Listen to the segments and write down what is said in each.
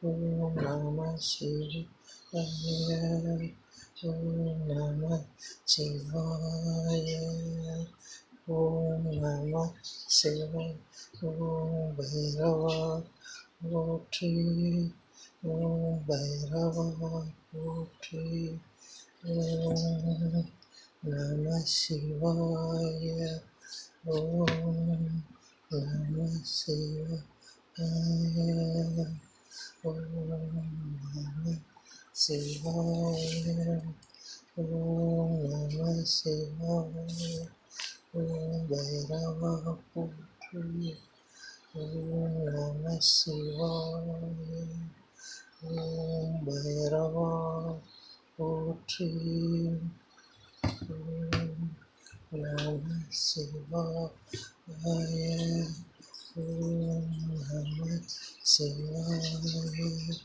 Om Namah Shivaya. Om Namah Shivaya. Om Namah Shivaya. Om Bhairava Potri. Om Bhairava Potri. Om Namah Shivaya. Om Namah Shivaya. Om Namah Shivaya. Om Namah Shivaya. Om Bhairava Putri. Om Namah Shivaya. Om Bhairava Putri. Om Namah Shivaya. Om Namah Shivaya.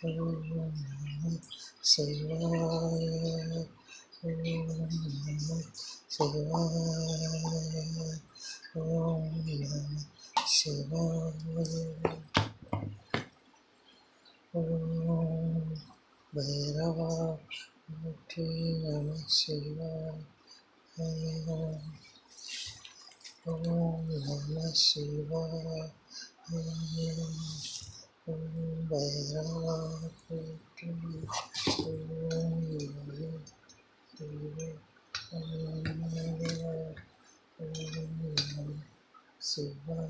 Om Namah Shivaya. Om Namah Shivaya. Om Namah Shivaya. Om Bhairava Murti Namah Shivaya. Om Namah Shivaya. Om Bhairava Murti. Om Namah Shivaya. Om Namah Shivaya.